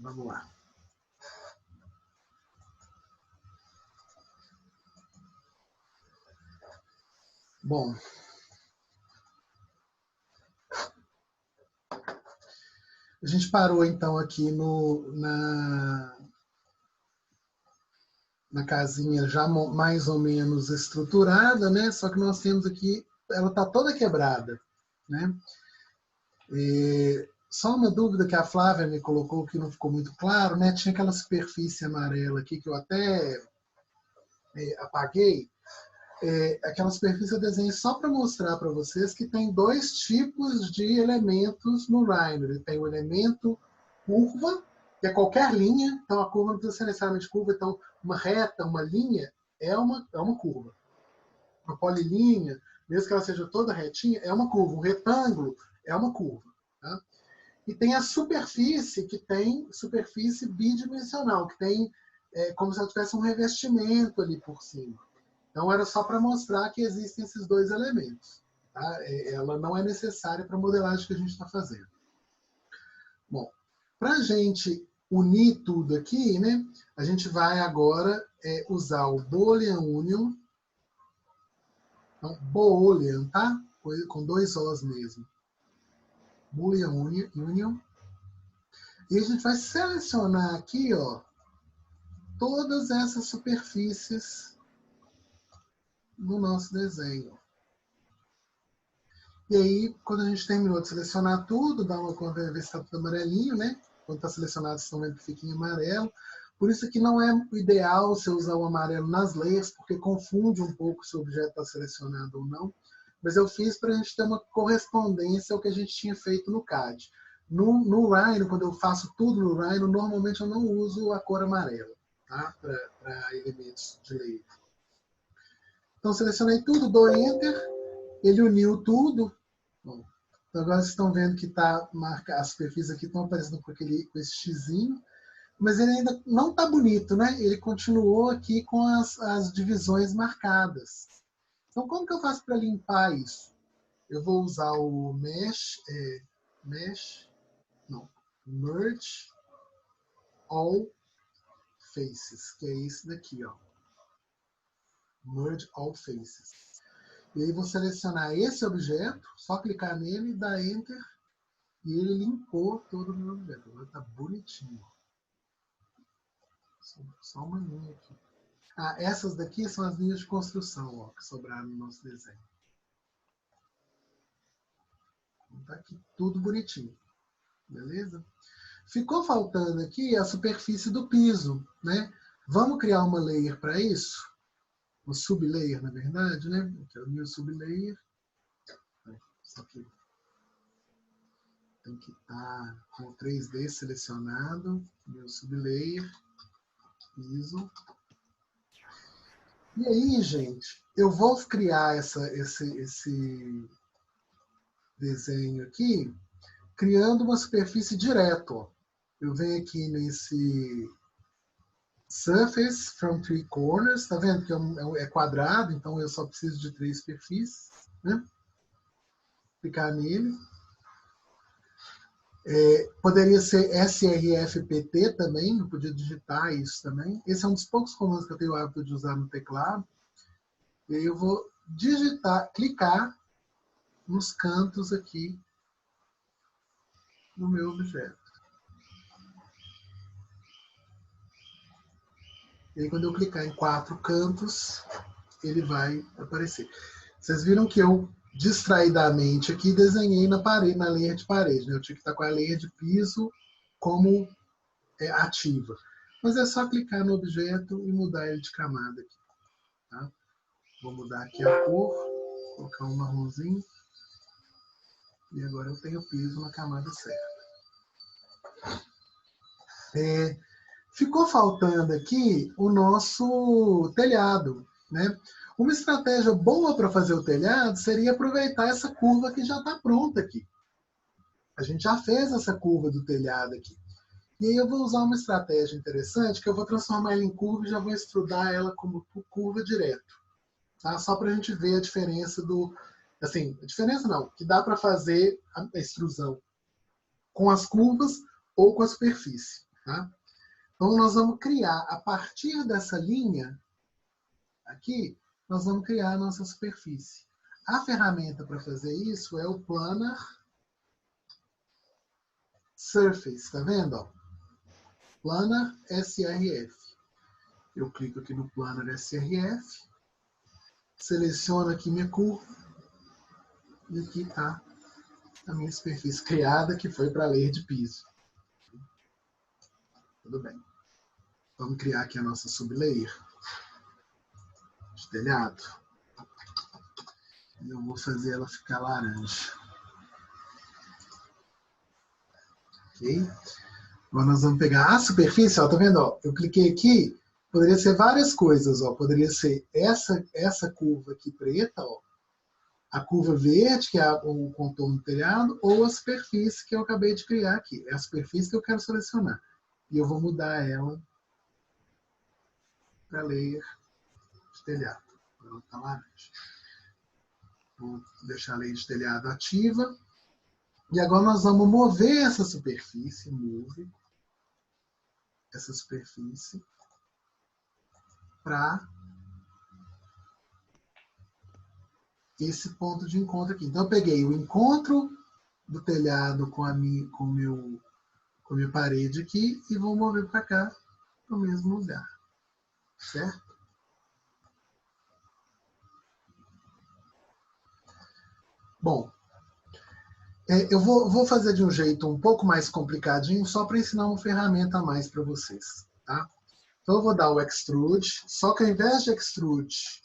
Vamos lá. Bom, a gente parou então aqui na casinha já mais ou menos estruturada, né? Só que nós temos aqui, ela está toda quebrada, né? Só uma dúvida que a Flávia me colocou que não ficou muito claro, né? Tinha aquela superfície amarela aqui que eu até apaguei. Aquela superfície eu desenhei só para mostrar para vocês que tem dois tipos de elementos no Rhino. Ele tem o elemento curva, que é qualquer linha, então a curva não precisa ser necessariamente curva, então uma reta, uma linha é uma curva. Uma polilinha, mesmo que ela seja toda retinha, é uma curva. Um retângulo é uma curva. Tá? E tem a superfície, que tem superfície bidimensional, que tem como se ela tivesse um revestimento ali por cima. Então, era só para mostrar que existem esses dois elementos. Tá? Ela não é necessária para a modelagem que a gente está fazendo. Bom, para a gente unir tudo aqui, né, a gente vai agora usar o Boolean Union. Então, Boolean, tá? Com dois Os mesmo. Boolean Union. E a gente vai selecionar aqui, ó, todas essas superfícies no nosso desenho. E aí, quando a gente terminou de selecionar tudo, dá uma conta, ver se está tudo amarelinho, né? Quando está selecionado, vocês estão vendo que fica em amarelo. Por isso que não é o ideal você usar o amarelo nas layers, porque confunde um pouco se o objeto está selecionado ou não. Mas eu fiz para a gente ter uma correspondência ao que a gente tinha feito no CAD. No Rhino, quando eu faço tudo no Rhino, normalmente eu não uso a cor amarela, tá? Para elementos de layer. Então, selecionei tudo, dou Enter, ele uniu tudo. Bom, então agora vocês estão vendo que tá marcado, as superfícies aqui estão aparecendo com esse xizinho, mas ele ainda não está bonito, né? Ele continuou aqui com as divisões marcadas. Então, como que eu faço para limpar isso? Eu vou usar o Merge All Faces, que é esse daqui, ó. Merge All Faces. E aí vou selecionar esse objeto, só clicar nele e dar Enter, e ele limpou todo o meu objeto. Agora está bonitinho. Só uma linha aqui. Essas daqui são as linhas de construção, ó, que sobraram no nosso desenho. Está aqui tudo bonitinho. Beleza? Ficou faltando aqui a superfície do piso, né? Vamos criar uma layer para isso? Uma sublayer, na verdade, né? Aqui é o new sublayer. Só que tem que estar com o 3D selecionado. New sublayer. Piso. E aí, gente, eu vou criar esse desenho aqui, criando uma superfície direto. Ó. Eu venho aqui nesse Surface from Three Corners, tá vendo que é quadrado, então eu só preciso de 3 superfícies, né? Clicar nele. Poderia ser SRFPT também, eu podia digitar isso também. Esse é um dos poucos comandos que eu tenho o hábito de usar no teclado. E aí eu vou digitar, clicar nos cantos aqui no meu objeto. E aí quando eu clicar em 4 cantos, ele vai aparecer. Vocês viram que eu distraidamente aqui desenhei na parede, na layer de parede. Né? Eu tinha que estar com a layer de piso como ativa. Mas é só clicar no objeto e mudar ele de camada aqui. Tá? Vou mudar aqui a cor, colocar um marronzinho. E agora eu tenho o piso na camada certa. Ficou faltando aqui o nosso telhado. Né? Uma estratégia boa para fazer o telhado seria aproveitar essa curva que já está pronta aqui. A gente já fez essa curva do telhado aqui. E aí eu vou usar uma estratégia interessante, que eu vou transformar ela em curva e já vou estudar ela como curva direto. Tá? Só para a gente ver a diferença do... Assim, a diferença não, que dá para fazer a extrusão com as curvas ou com a superfície. Tá? Então, nós vamos criar, a partir dessa linha aqui, nós vamos criar a nossa superfície. A ferramenta para fazer isso é o Planar Surface, tá vendo? Ó? Planar SRF. Eu clico aqui no Planar SRF, seleciono aqui minha curva, e aqui está a minha superfície criada, que foi para a layer de piso. Tudo bem. Vamos criar aqui a nossa sublayer de telhado. E eu vou fazer ela ficar laranja. Ok? Agora nós vamos pegar a superfície, ó, tá vendo? Ó? Eu cliquei aqui, poderia ser várias coisas, ó. Poderia ser essa curva aqui preta, ó. A curva verde, que é o contorno do telhado, ou a superfície que eu acabei de criar aqui. É a superfície que eu quero selecionar. E eu vou mudar ela para layer de telhado. Ela está laranja. Vou deixar a layer de telhado ativa. E agora nós vamos mover essa superfície, move essa superfície para esse ponto de encontro aqui. Então eu peguei o encontro do telhado com a minha parede aqui e vou mover para cá, para o mesmo lugar. Certo? Bom, eu vou fazer de um jeito um pouco mais complicadinho, só para ensinar uma ferramenta a mais para vocês. Tá? Então eu vou dar o Extrude, só que ao invés de Extrude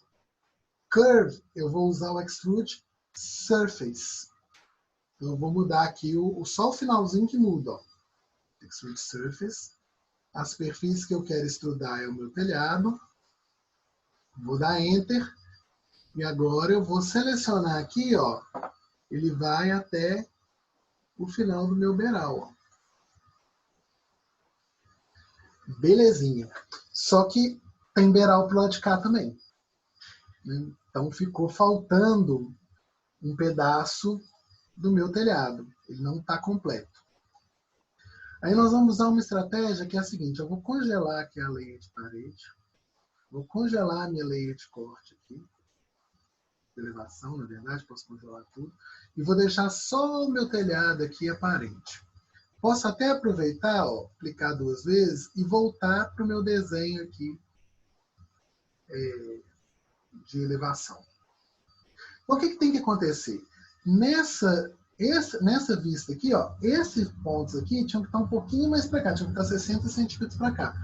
Curve, eu vou usar o Extrude Surface. Então eu vou mudar aqui só o finalzinho que muda. Ó. Extrude Surface. A superfície que eu quero extrudar é o meu telhado. Vou dar Enter. E agora eu vou selecionar aqui, ó. Ele vai até o final do meu beiral. Ó. Belezinha. Só que tem beiral pro lado de cá também. Né? Então ficou faltando um pedaço do meu telhado. Ele não está completo. Aí nós vamos usar uma estratégia que é a seguinte. Eu vou congelar aqui a layer de parede. Vou congelar a minha layer de corte aqui. De elevação, na verdade, posso congelar tudo. E vou deixar só o meu telhado aqui aparente. Posso até aproveitar, ó, clicar 2 vezes e voltar para o meu desenho aqui de elevação. Então, o que tem que acontecer? Nessa vista aqui, ó, esses pontos aqui tinham que estar um pouquinho mais para cá, tinham que estar 60 centímetros para cá.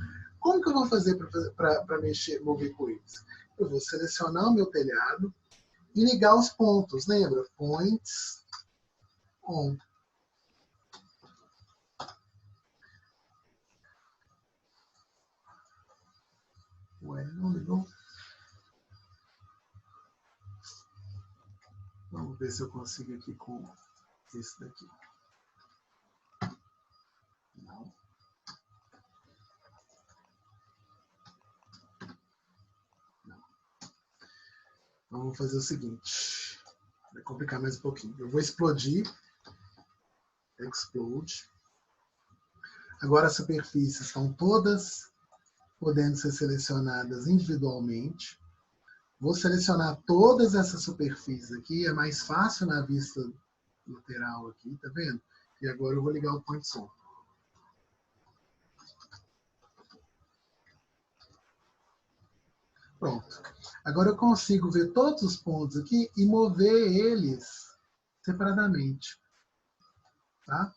Como que eu vou fazer para mover com eles? Eu vou selecionar o meu telhado e ligar os pontos, lembra? Points on. Ué, não ligou? Vamos ver se eu consigo aqui com esse daqui. Não. Não. Vamos fazer o seguinte. Vai complicar mais um pouquinho. Eu vou explodir. Explode. Agora as superfícies estão todas podendo ser selecionadas individualmente. Vou selecionar todas essas superfícies aqui. É mais fácil na vista lateral aqui, tá vendo? E agora eu vou ligar o point som. Pronto. Agora eu consigo ver todos os pontos aqui e mover eles separadamente. Tá?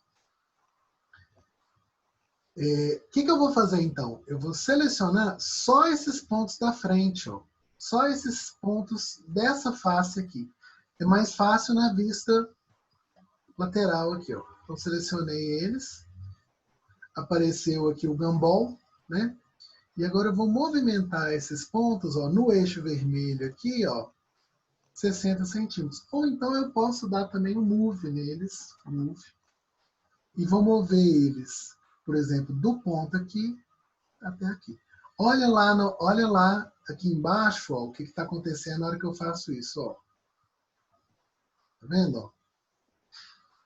O que eu vou fazer então? Eu vou selecionar só esses pontos da frente, ó. Só esses pontos dessa face aqui. É mais fácil na vista lateral aqui, ó. Então selecionei eles. Apareceu aqui o gumball, né? E agora eu vou movimentar esses pontos, ó, no eixo vermelho aqui, ó, 60 centímetros. Ou então eu posso dar também um move neles, move, e vou mover eles, por exemplo, do ponto aqui até aqui. Olha lá aqui embaixo, ó, o que está acontecendo na hora que eu faço isso. Ó. Tá vendo? Ó?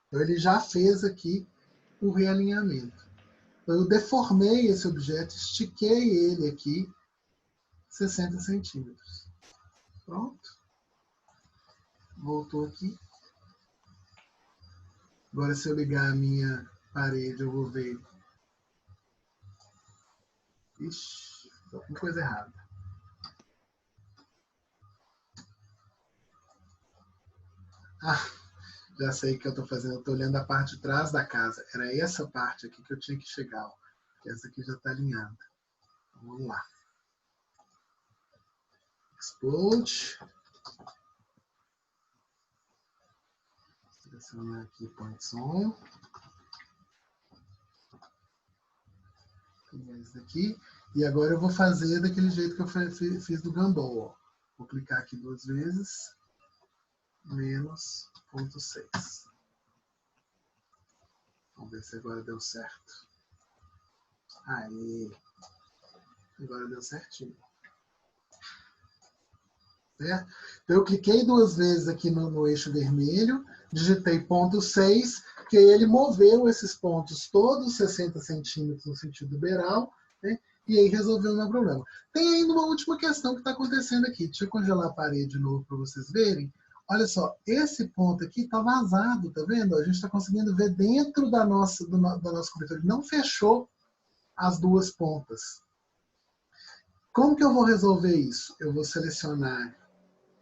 Então ele já fez aqui o realinhamento. Então, eu deformei esse objeto, estiquei ele aqui 60 centímetros. Pronto. Voltou aqui. Agora, se eu ligar a minha parede, eu vou ver. Ixi, estou com coisa errada. Ah, já sei o que eu estou fazendo. Eu estou olhando a parte de trás da casa. Era essa parte aqui que eu tinha que chegar. Ó. Essa aqui já está alinhada. Então, vamos lá. Explode. Selecionar aqui Points On. Pegar esse daqui. E agora eu vou fazer daquele jeito que eu fiz do Gumball. Ó. Vou clicar aqui 2 vezes. Menos 0,6. Vamos ver se agora deu certo. Aí. Agora deu certinho. Certo? Então eu cliquei 2 vezes aqui no eixo vermelho, digitei 0,6, que ele moveu esses pontos todos 60 centímetros no sentido beral, né? E aí resolveu o meu problema. Tem ainda uma última questão que está acontecendo aqui. Deixa eu congelar a parede de novo para vocês verem. Olha só, esse ponto aqui está vazado, tá vendo? A gente está conseguindo ver dentro da nossa cobertura. Ele não fechou as 2 pontas. Como que eu vou resolver isso? Eu vou selecionar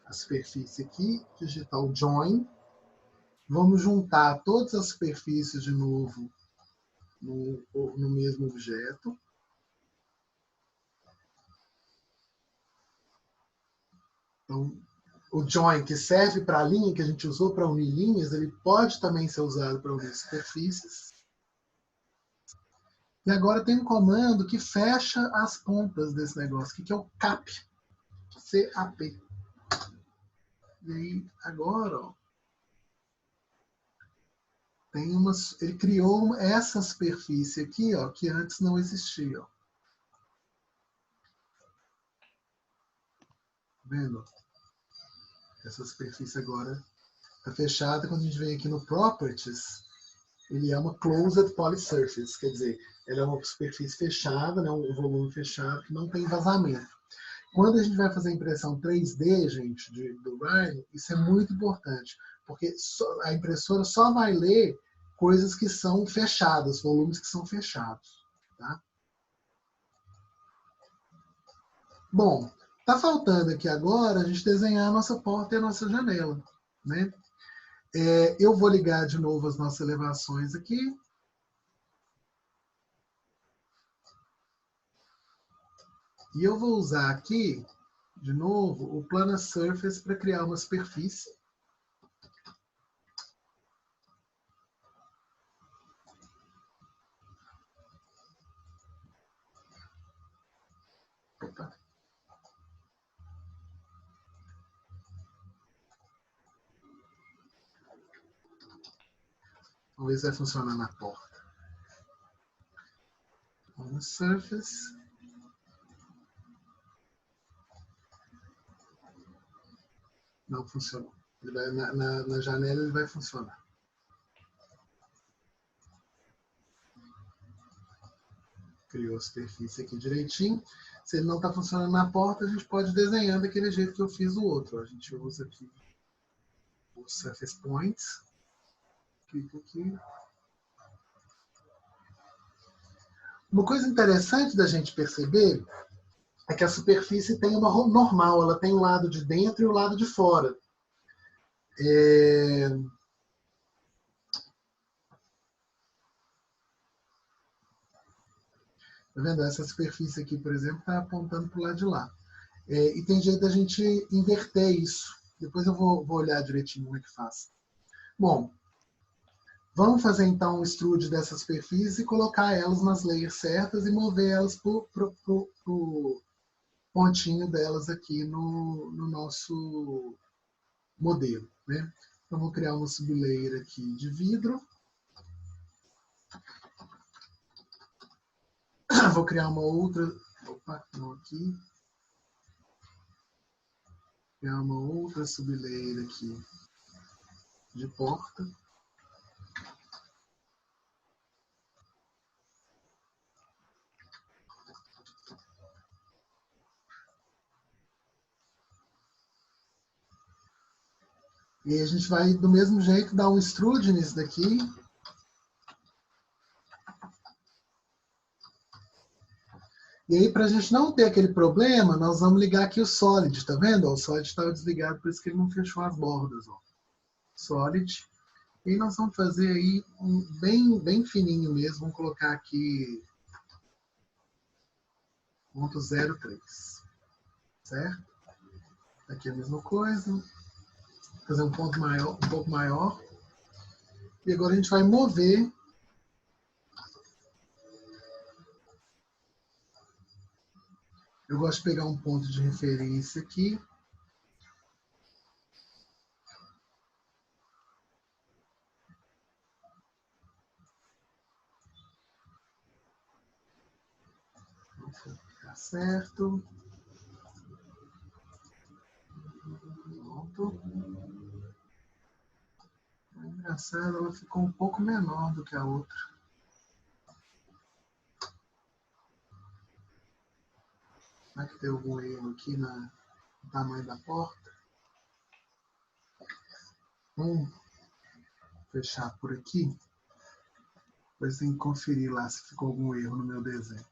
a superfície aqui, digitar o Join. Vamos juntar todas as superfícies de novo no mesmo objeto. Então, o Join, que serve para a linha que a gente usou para unir linhas, ele pode também ser usado para unir superfícies. E agora tem um comando que fecha as pontas desse negócio, que é o CAP. C-A-P. E aí, agora, ó, ele criou essa superfície aqui, ó, que antes não existia. Ó. Tá vendo? Essa superfície agora está fechada. Quando a gente vem aqui no Properties, ele é uma Closed Polysurface, quer dizer, ela é uma superfície fechada, né, um volume fechado que não tem vazamento. Quando a gente vai fazer a impressão 3D, gente, do Rhino, isso é muito importante, porque a impressora só vai ler coisas que são fechadas, volumes que são fechados. Tá? Bom, tá faltando aqui agora a gente desenhar a nossa porta e a nossa janela. Né? Eu vou ligar de novo as nossas elevações aqui. E eu vou usar aqui, de novo, o Planar Surface para criar uma superfície. Opa. Vamos ver se vai funcionar na porta. Planar Surface. Não funcionou. Ele vai, na janela ele vai funcionar. Criou a superfície aqui direitinho. Se ele não está funcionando na porta, a gente pode desenhar daquele jeito que eu fiz o outro. A gente usa aqui os Surface Points. Clica aqui. Uma coisa interessante da gente perceber é que a superfície tem uma normal, ela tem o lado de dentro e o lado de fora. Tá vendo? Essa superfície aqui, por exemplo, está apontando para o lado de lá. E tem jeito da gente inverter isso. Depois eu vou olhar direitinho como é que faz. Bom, vamos fazer então um extrude dessa superfície e colocar elas nas layers certas e mover elas para o pontinho delas aqui no nosso modelo. Né? Então, vou criar uma sublayer aqui de vidro. Vou criar uma outra. Opa, não aqui. Criar uma outra sublayer aqui de porta. E a gente vai, do mesmo jeito, dar um extrude nisso daqui. E aí, para a gente não ter aquele problema, nós vamos ligar aqui o Solid, tá vendo? Ó, o Solid estava desligado, por isso que ele não fechou as bordas. Ó. Solid. E nós vamos fazer aí um bem fininho mesmo. Vamos colocar aqui 0.03, certo? Aqui é a mesma coisa. Fazer um ponto maior, um pouco maior. E agora a gente vai mover. Eu gosto de pegar um ponto de referência aqui. Tá certo. Pronto. É engraçado, ela ficou um pouco menor do que a outra. Será que tem algum erro aqui no tamanho da porta? Vamos fechar por aqui. Depois tem que conferir lá se ficou algum erro no meu desenho.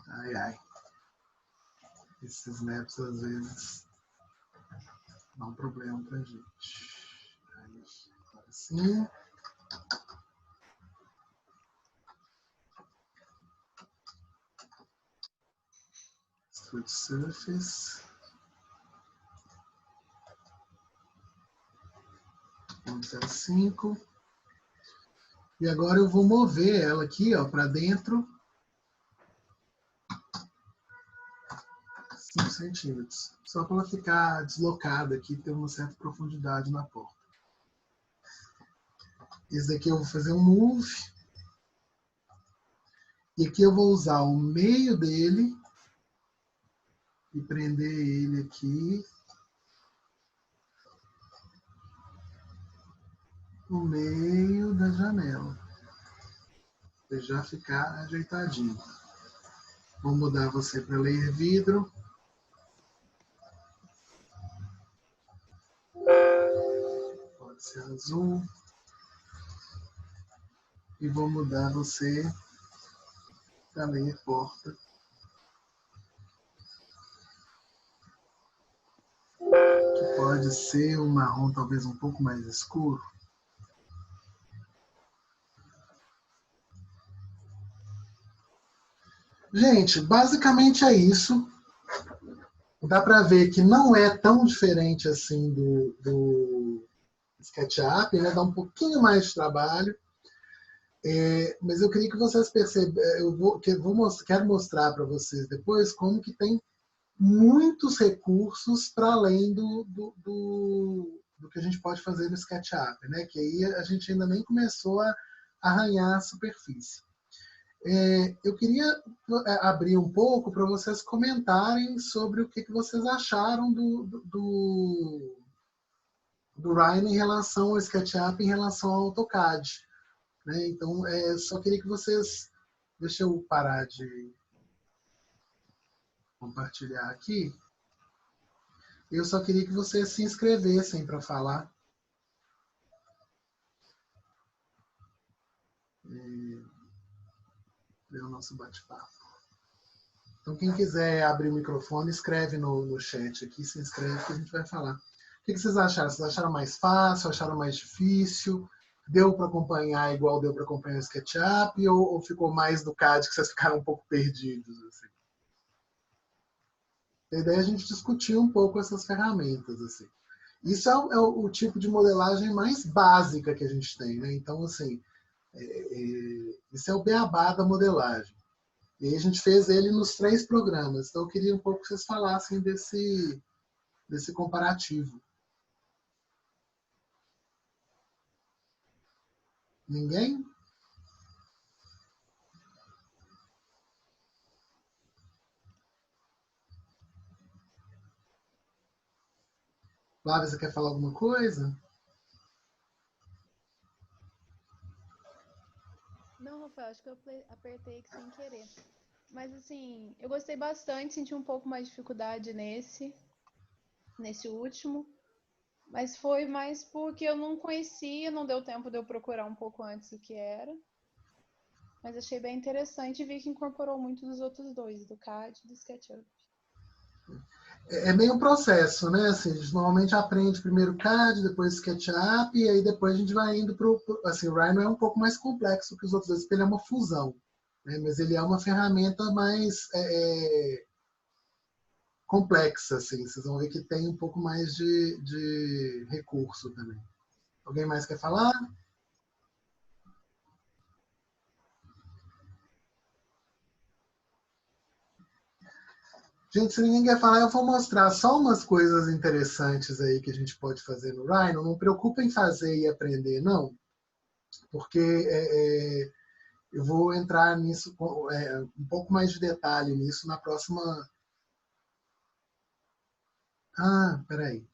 Ai, ai. Esses maps às vezes dão um problema pra gente. Aí, agora sim. Extrude Surface. 0.05. E agora eu vou mover ela aqui, ó, para dentro 5 centímetros. Só para ela ficar deslocada aqui, ter uma certa profundidade na porta. Esse daqui eu vou fazer um move. E aqui eu vou usar o meio dele e prender ele aqui no meio da janela. Para já ficar ajeitadinho. Vou mudar você para layer vidro. Pode ser azul. E vou mudar você para layer porta. Que pode ser um marrom talvez um pouco mais escuro. Gente, basicamente é isso. Dá para ver que não é tão diferente assim do SketchUp, né? Dá um pouquinho mais de trabalho. Mas eu queria que vocês percebam, quero mostrar para vocês depois como que tem muitos recursos para além do que a gente pode fazer no SketchUp, né? Que aí a gente ainda nem começou a arranhar a superfície. Eu queria abrir um pouco para vocês comentarem sobre o que vocês acharam do Rhino em relação ao SketchUp, em relação ao AutoCAD. Né? Então, só queria que vocês... Deixa eu parar de compartilhar aqui. Eu só queria que vocês se inscrevessem para falar. Ver o nosso bate-papo. Então, quem quiser abrir o microfone, escreve no chat aqui, se inscreve que a gente vai falar. O que vocês acharam? Vocês acharam mais fácil? Acharam mais difícil? Deu para acompanhar igual deu para acompanhar o SketchUp? Ou ficou mais do CAD que vocês ficaram um pouco perdidos? Assim? A ideia é a gente discutir um pouco essas ferramentas. Assim. Isso é o tipo de modelagem mais básica que a gente tem. Né? Então, assim, isso é o beabá da modelagem. E aí a gente fez ele nos 3 programas. Então eu queria um pouco que vocês falassem desse comparativo. Ninguém? Flávia, você quer falar alguma coisa? Não, Rafael, acho que eu apertei aqui sem querer. Mas assim, eu gostei bastante, senti um pouco mais de dificuldade nesse último. Mas foi mais porque eu não conhecia, não deu tempo de eu procurar um pouco antes o que era. Mas achei bem interessante e vi que incorporou muito dos outros dois, do CAD e do SketchUp. É meio um processo, né? Assim, a gente normalmente aprende primeiro CAD, depois SketchUp, e aí depois a gente vai indo para o... Assim, o Rhino é um pouco mais complexo que os outros dois, porque ele é uma fusão, né? Mas ele é uma ferramenta mais complexa, assim. Vocês vão ver que tem um pouco mais de recurso também. Alguém mais quer falar? Gente, se ninguém quer falar, eu vou mostrar só umas coisas interessantes aí que a gente pode fazer no Rhino. Não preocupa em fazer e aprender, não, porque eu vou entrar nisso, um pouco mais de detalhe nisso na próxima. Ah, peraí.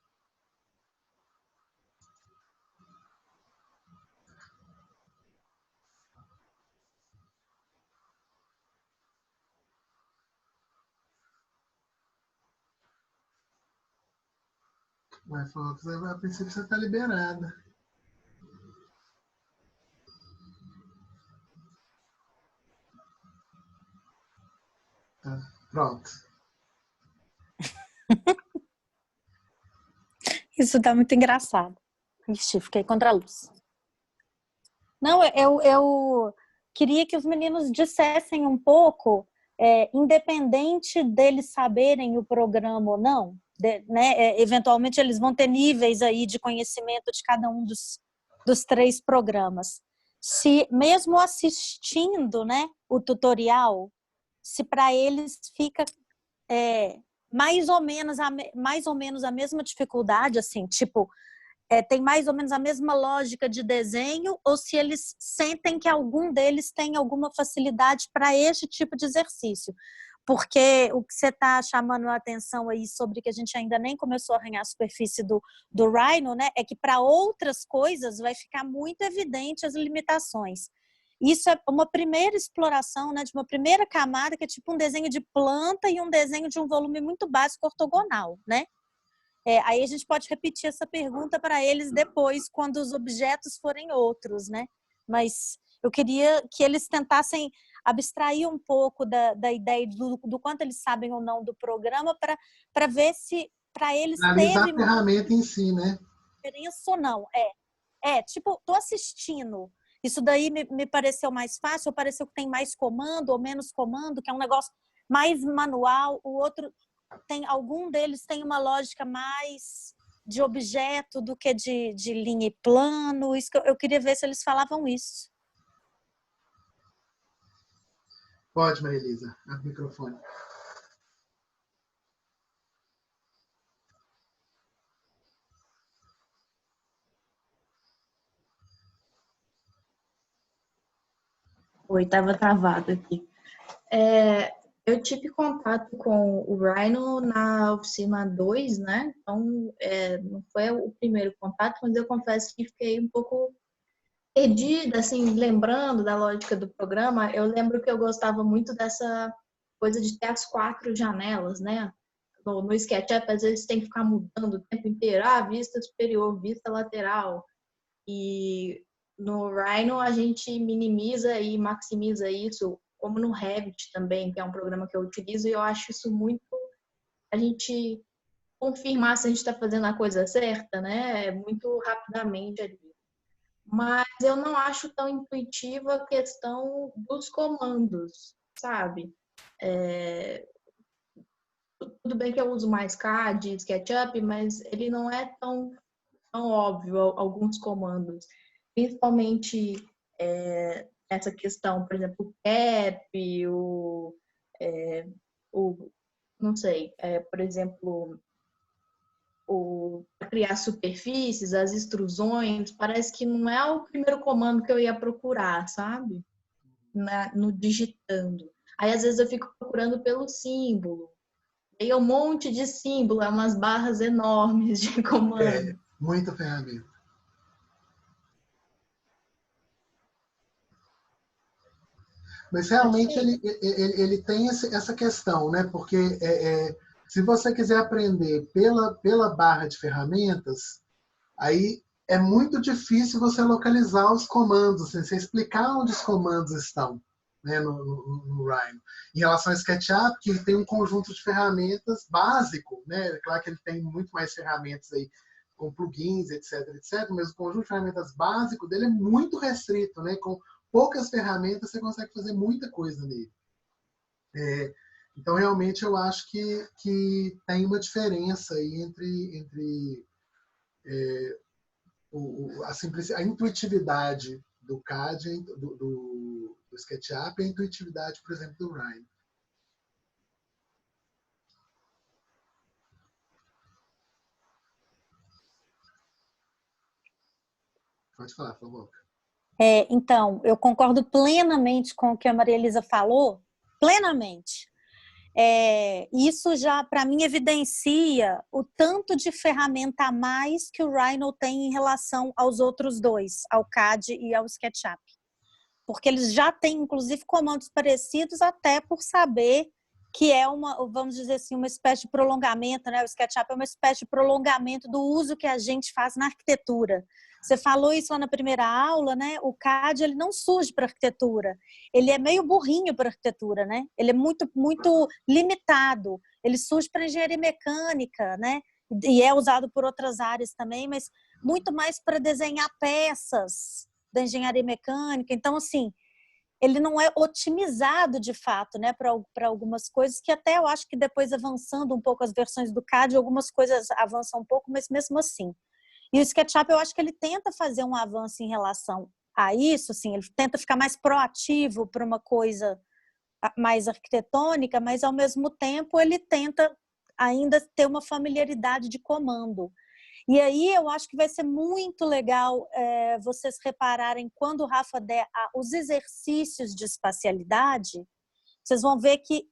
Vai, Fox, a princípio você está liberada. Tá, pronto. Isso tá muito engraçado. Ixi, fiquei contra a luz. Não, eu queria que os meninos dissessem um pouco, independente deles saberem o programa ou não, né, eventualmente eles vão ter níveis aí de conhecimento de cada um dos 3 programas. Se mesmo assistindo, né, o tutorial, se para eles fica mais ou menos a mesma dificuldade, assim, tipo, tem mais ou menos a mesma lógica de desenho, ou se eles sentem que algum deles tem alguma facilidade para este tipo de exercício. Porque o que você está chamando a atenção aí sobre que a gente ainda nem começou a arranhar a superfície do Rhino, né, é que para outras coisas vai ficar muito evidente as limitações. Isso é uma primeira exploração, né, de uma primeira camada, que é tipo um desenho de planta e um desenho de um volume muito básico ortogonal, né? Aí a gente pode repetir essa pergunta para eles depois, quando os objetos forem outros, né? Mas eu queria que eles tentassem abstrair um pouco da ideia do quanto eles sabem ou não do programa para ver se para eles Analisar teve a uma ferramenta em si, né? diferença ou não. Tipo, tô assistindo. Isso daí me pareceu mais fácil, ou pareceu que tem mais comando ou menos comando, que é um negócio mais manual. O outro algum deles tem uma lógica mais de objeto do que de linha e plano. Isso que eu queria ver se eles falavam isso. Pode, Maria Elisa. Abre o microfone. Oi, estava travado aqui. Eu tive contato com o Rhino na oficina 2, né? Então, não foi o primeiro contato, mas eu confesso que fiquei um pouco perdida, assim, lembrando da lógica do programa. Eu lembro que eu gostava muito dessa coisa de ter as 4 janelas, né? No SketchUp, às vezes tem que ficar mudando o tempo inteiro. Vista superior, vista lateral. E no Rhino a gente minimiza e maximiza isso, como no Revit também, que é um programa que eu utilizo, e eu acho isso muito a gente confirmar se a gente está fazendo a coisa certa, né? Muito rapidamente ali. Mas eu não acho tão intuitiva a questão dos comandos, sabe? Tudo bem que eu uso mais CAD, SketchUp, mas ele não é tão óbvio alguns comandos. Principalmente essa questão, por exemplo, o cap, não sei, por exemplo, para criar superfícies, as extrusões, parece que não é o primeiro comando que eu ia procurar, sabe? No digitando. Aí, às vezes, eu fico procurando pelo símbolo. Aí, um monte de símbolo, umas barras enormes de comando. Muita ferramenta. Mas realmente ele tem essa questão, né? Porque se você quiser aprender pela barra de ferramentas, aí é muito difícil você localizar os comandos, assim, você explicar onde os comandos estão, né, no Rhino. Em relação ao SketchUp, que ele tem um conjunto de ferramentas básico, né? É claro que ele tem muito mais ferramentas aí, com plugins, etc, etc, mas o conjunto de ferramentas básico dele é muito restrito, né? Com poucas ferramentas você consegue fazer muita coisa nele. Então, realmente, eu acho que tem uma diferença aí entre a intuitividade do CAD, do SketchUp e a intuitividade, por exemplo, do Rhino. Pode falar, por favor. Então, eu concordo plenamente com o que a Maria Elisa falou, plenamente. Isso já, para mim, evidencia o tanto de ferramenta a mais que o Rhino tem em relação aos outros dois, ao CAD e ao SketchUp. Porque eles já têm, inclusive, comandos parecidos, até por saber que é vamos dizer assim, uma espécie de prolongamento, né? O SketchUp é uma espécie de prolongamento do uso que a gente faz na arquitetura. Você falou isso lá na primeira aula, né? O CAD, ele não surge para arquitetura. Ele é meio burrinho para arquitetura, né? Ele é muito, muito limitado. Ele surge para engenharia mecânica, né? E é usado por outras áreas também, mas muito mais para desenhar peças da engenharia mecânica. Então, assim, ele não é otimizado de fato, né, para algumas coisas, que até eu acho que depois, avançando um pouco as versões do CAD, algumas coisas avançam um pouco, mas mesmo assim. E o SketchUp, eu acho que ele tenta fazer um avanço em relação a isso, assim, ele tenta ficar mais proativo para uma coisa mais arquitetônica, mas ao mesmo tempo ele tenta ainda ter uma familiaridade de comando. E aí eu acho que vai ser muito legal vocês repararem, quando o Rafa der os exercícios de espacialidade, vocês vão ver que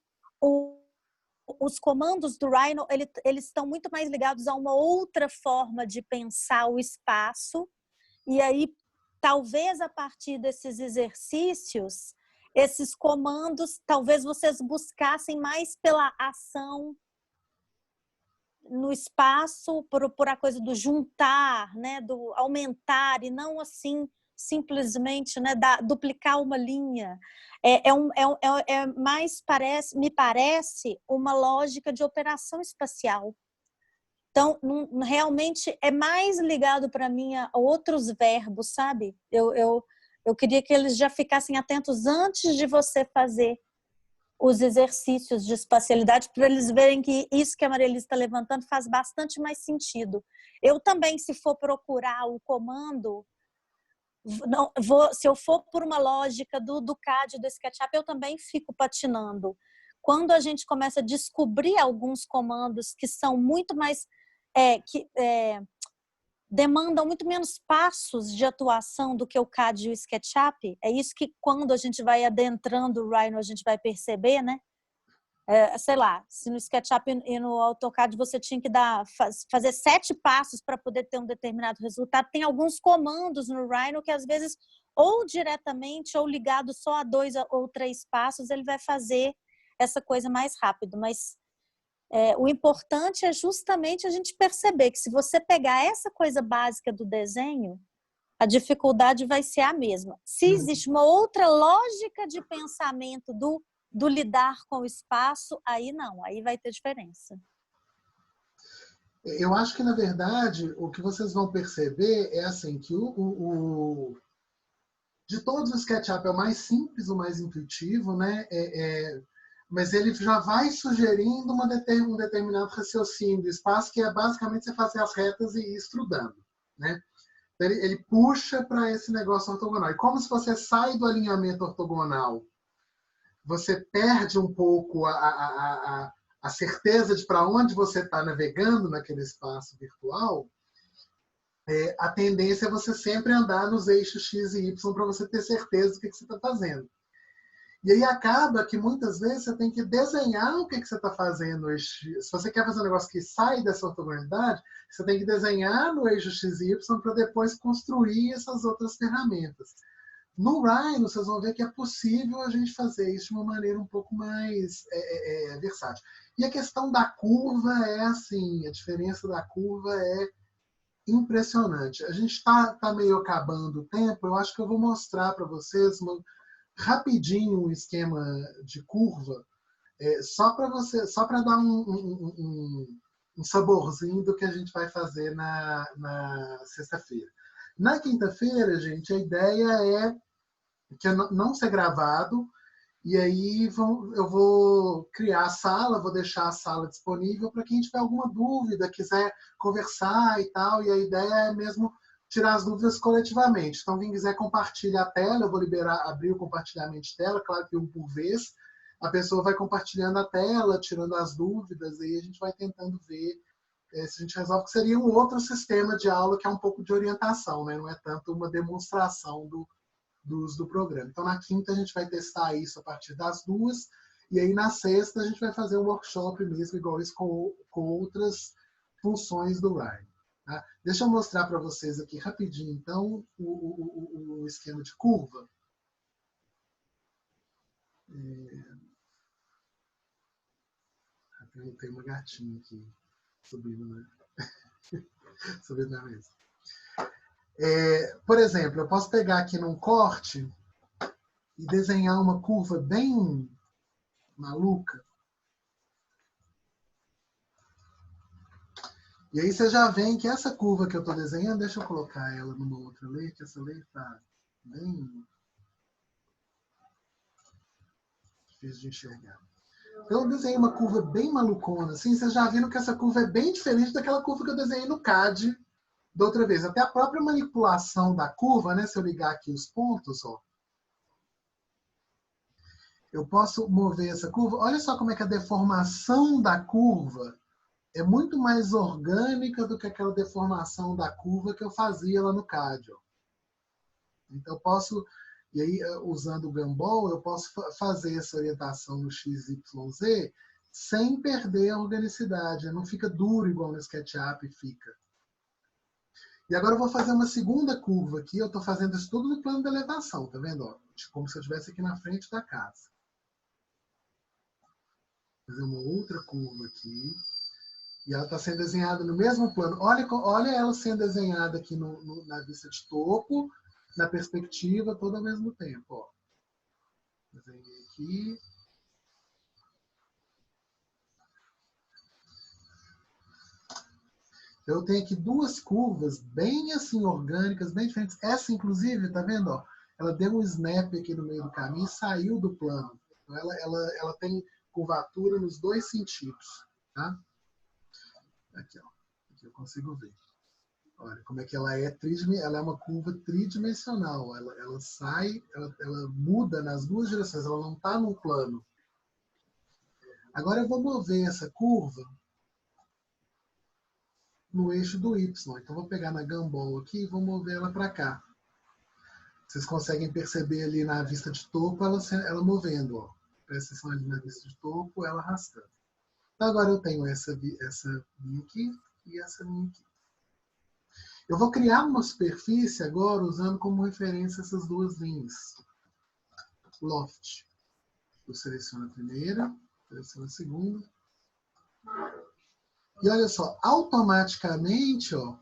os comandos do Rhino, eles estão muito mais ligados a uma outra forma de pensar o espaço. E aí, talvez a partir desses exercícios, esses comandos, talvez vocês buscassem mais pela ação no espaço, por a coisa do juntar, né, do aumentar, e não assim simplesmente, né, duplicar uma linha. Mais me parece uma lógica de operação espacial. Então, realmente é mais ligado para mim a outros verbos, sabe? Eu queria que eles já ficassem atentos antes de você fazer os exercícios de espacialidade, para eles verem que isso que a Maria Elisa está levantando faz bastante mais sentido. Eu também, se for procurar o comando, se eu for por uma lógica do CAD, do SketchUp, eu também fico patinando. Quando a gente começa a descobrir alguns comandos que são muito mais... demandam muito menos passos de atuação do que o CAD e o SketchUp. É isso que, quando a gente vai adentrando o Rhino, a gente vai perceber, né? Sei lá, se no SketchUp e no AutoCAD você tinha que fazer 7 passos para poder ter um determinado resultado, tem alguns comandos no Rhino que, às vezes, ou diretamente ou ligado só a 2 ou 3 passos, ele vai fazer essa coisa mais rápido. Mas o importante é justamente a gente perceber que, se você pegar essa coisa básica do desenho, a dificuldade vai ser a mesma. Se existe uma outra lógica de pensamento do lidar com o espaço, aí não, aí vai ter diferença. Eu acho que, na verdade, o que vocês vão perceber é assim, que de todos os SketchUp é o mais simples, o mais intuitivo, né? Mas ele já vai sugerindo um determinado raciocínio do espaço, que é basicamente você fazer as retas e ir estrudando, né? Ele puxa para esse negócio ortogonal. E como se você sai do alinhamento ortogonal, você perde um pouco a certeza de para onde você está navegando naquele espaço virtual, a tendência é você sempre andar nos eixos X e Y para você ter certeza do que você está fazendo. E aí acaba que, muitas vezes, você tem que desenhar o que você está fazendo. Se você quer fazer um negócio que sai dessa ortogonalidade, você tem que desenhar no eixo X e Y para depois construir essas outras ferramentas. No Rhino, vocês vão ver que é possível a gente fazer isso de uma maneira um pouco mais versátil. E a questão da curva é assim, a diferença da curva é impressionante. A gente está meio acabando o tempo, eu acho que eu vou mostrar para vocês rapidinho um esquema de curva, só para dar um saborzinho do que a gente vai fazer na sexta-feira. Na quinta-feira, gente, a ideia é que não ser gravado, e aí eu vou criar a sala, vou deixar a sala disponível para quem tiver alguma dúvida, quiser conversar e tal, e a ideia é mesmo tirar as dúvidas coletivamente. Então, quem quiser compartilhar a tela, eu vou abrir o compartilhamento de tela, claro que um por vez, a pessoa vai compartilhando a tela, tirando as dúvidas, e aí a gente vai tentando ver se a gente resolve, que seria um outro sistema de aula que é um pouco de orientação, né? Não é tanto uma demonstração do programa. Então, na quinta, a gente vai testar isso a partir das 2, e aí na sexta, a gente vai fazer um workshop mesmo, igual isso, com outras funções do Rhino. Tá? Deixa eu mostrar para vocês aqui rapidinho, então, o esquema de curva. Tem uma gatinha aqui subindo, né? Subindo na mesa. Por exemplo, eu posso pegar aqui num corte e desenhar uma curva bem maluca. E aí você já vê que essa curva que eu estou desenhando, deixa eu colocar ela numa outra lei, que essa lei está bem difícil de enxergar. Então eu desenhei uma curva bem malucona, assim, vocês já viram que essa curva é bem diferente daquela curva que eu desenhei no CAD da outra vez. Até a própria manipulação da curva, né? Se eu ligar aqui os pontos, ó, eu posso mover essa curva. Olha só como é que a deformação da curva é muito mais orgânica do que aquela deformação da curva que eu fazia lá no CAD. Ó. Então, eu posso, e aí, usando o Gumball, eu posso fazer essa orientação no XYZ sem perder a organicidade. Não fica duro igual no SketchUp fica. E agora eu vou fazer uma segunda curva aqui. Eu estou fazendo isso tudo no plano de elevação, tá vendo? Ó? Como se eu estivesse aqui na frente da casa. Vou fazer uma outra curva aqui. E ela está sendo desenhada no mesmo plano. Olha ela sendo desenhada aqui na vista de topo, na perspectiva, todo ao mesmo tempo. Ó. Desenhei aqui. Eu tenho aqui duas curvas bem assim orgânicas, bem diferentes. Essa, inclusive, tá vendo? Ó, ela deu um snap aqui no meio do caminho e saiu do plano. Então, ela tem curvatura nos dois sentidos. Tá? Aqui, ó. Aqui eu consigo ver. Olha como é que ela é ela é uma curva tridimensional. Ela sai, ela muda nas duas direções, ela não está no plano. Agora eu vou mover essa curva no eixo do Y. Então eu vou pegar na Gumball aqui e vou mover ela para cá. Vocês conseguem perceber ali na vista de topo ela movendo. Ó. Presta atenção ali na vista de topo, ela arrastando. Então agora eu tenho essa linha aqui e essa linha aqui. Eu vou criar uma superfície agora usando como referência essas duas linhas. Loft. Eu seleciono a primeira, seleciono a segunda. E olha só, automaticamente, ó,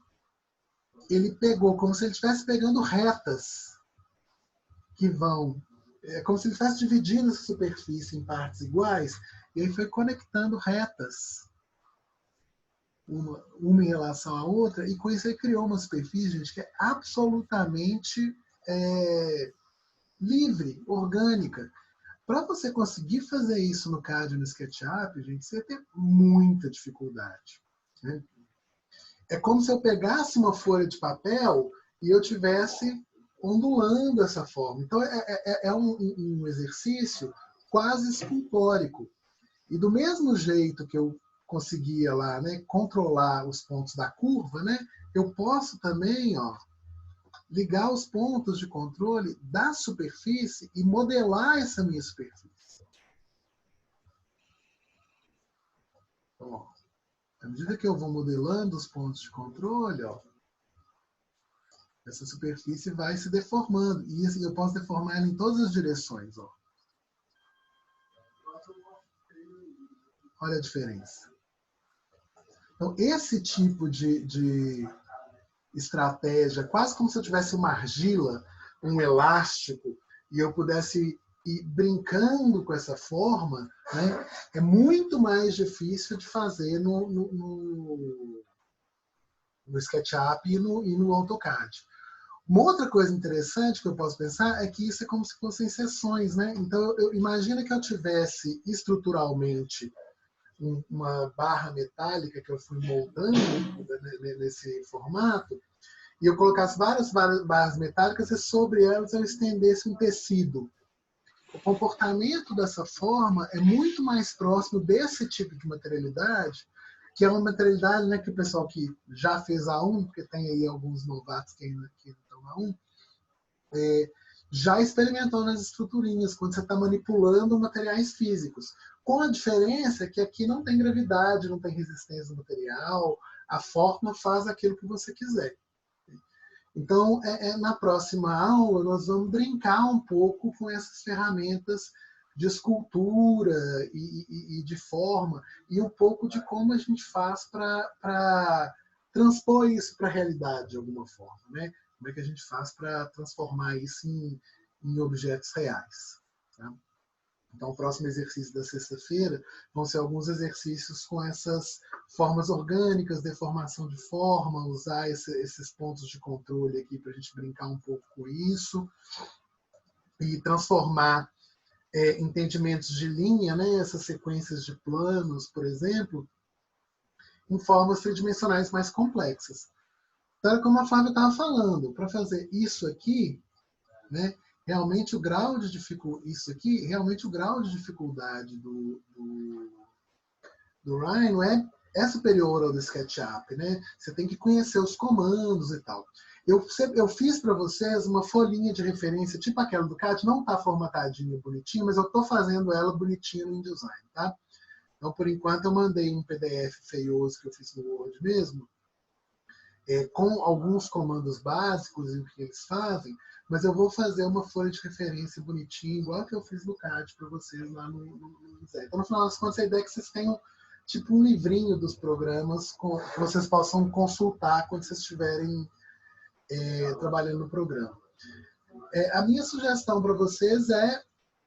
ele pegou como se ele estivesse pegando retas que vão... É como se ele estivesse dividindo essa superfície em partes iguais, e aí foi conectando retas. Uma em relação à outra, e com isso ele criou uma superfície, gente, que é absolutamente livre, orgânica. Para você conseguir fazer isso no CAD e no SketchUp, gente, você tem muita dificuldade. Né? É como se eu pegasse uma folha de papel e eu tivesse ondulando essa forma. Então, é um exercício quase escultórico. E do mesmo jeito que eu conseguia lá, né, controlar os pontos da curva, né, eu posso também, ó, ligar os pontos de controle da superfície e modelar essa minha superfície. Ó, à medida que eu vou modelando os pontos de controle, ó, Essa superfície vai se deformando. E eu posso deformar ela em todas as direções. Ó. Olha a diferença. Então, esse tipo de estratégia, quase como se eu tivesse uma argila, um elástico, e eu pudesse ir brincando com essa forma, né, é muito mais difícil de fazer no SketchUp e no AutoCAD. Uma outra coisa interessante que eu posso pensar é que isso é como se fossem seções, né? Então, imagina que eu tivesse estruturalmente uma barra metálica que eu fui moldando nesse formato, e eu colocasse várias barras metálicas e sobre elas eu estendesse um tecido. O comportamento dessa forma é muito mais próximo desse tipo de materialidade, que é uma materialidade, né, que o pessoal que já fez A1, porque tem aí alguns novatos que ainda estão na A1, já experimentou nas estruturinhas, quando você está manipulando materiais físicos. Com a diferença que aqui não tem gravidade, não tem resistência do material, a forma faz aquilo que você quiser. Então, na próxima aula, nós vamos brincar um pouco com essas ferramentas de escultura e de forma, e um pouco de como a gente faz para transpor isso para a realidade de alguma forma, né? Como é que a gente faz para transformar isso em objetos reais. Tá? Então, o próximo exercício da sexta-feira vão ser alguns exercícios com essas formas orgânicas, deformação de forma, usar esses pontos de controle aqui para a gente brincar um pouco com isso e transformar entendimentos de linha, né, essas sequências de planos, por exemplo, em formas tridimensionais mais complexas. Então, como a Flávia estava falando, para fazer isso aqui, né, realmente o grau de dificuldade do Rhino é superior ao do SketchUp, né? Você tem que conhecer os comandos e tal. Eu fiz para vocês uma folhinha de referência, tipo aquela do CAD, não está formatadinha bonitinha, mas eu estou fazendo ela bonitinha no InDesign, tá? Então, por enquanto, eu mandei um PDF feioso que eu fiz no Word mesmo, com alguns comandos básicos e o que eles fazem, mas eu vou fazer uma folha de referência bonitinha, igual que eu fiz no CAD para vocês lá no InDesign. Então, no final das contas, a ideia é que vocês tenham tipo um livrinho dos programas que vocês possam consultar quando vocês estiverem trabalhando no programa. A minha sugestão para vocês é,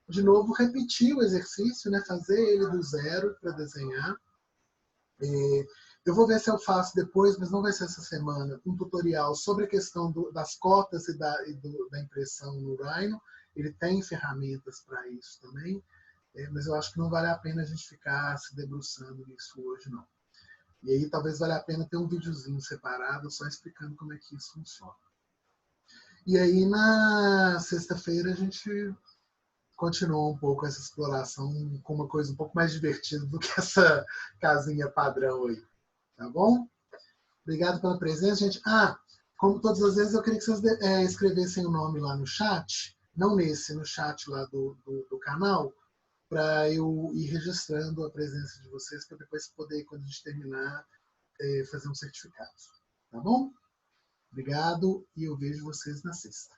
de novo, repetir o exercício, né? Fazer ele do zero para desenhar. Eu vou ver se eu faço depois, mas não vai ser essa semana, um tutorial sobre a questão das cotas e da impressão no Rhino. Ele tem ferramentas para isso também, mas eu acho que não vale a pena a gente ficar se debruçando nisso hoje, não. E aí talvez valha a pena ter um videozinho separado só explicando como é que isso funciona. E aí na sexta-feira a gente continua um pouco essa exploração com uma coisa um pouco mais divertida do que essa casinha padrão aí. Tá bom? Obrigado pela presença, gente. Como todas as vezes, eu queria que vocês escrevessem o nome lá no chat, não nesse, no chat lá do canal, para eu ir registrando a presença de vocês, para depois poder, quando a gente terminar, fazer um certificado. Tá bom? Obrigado e eu vejo vocês na sexta.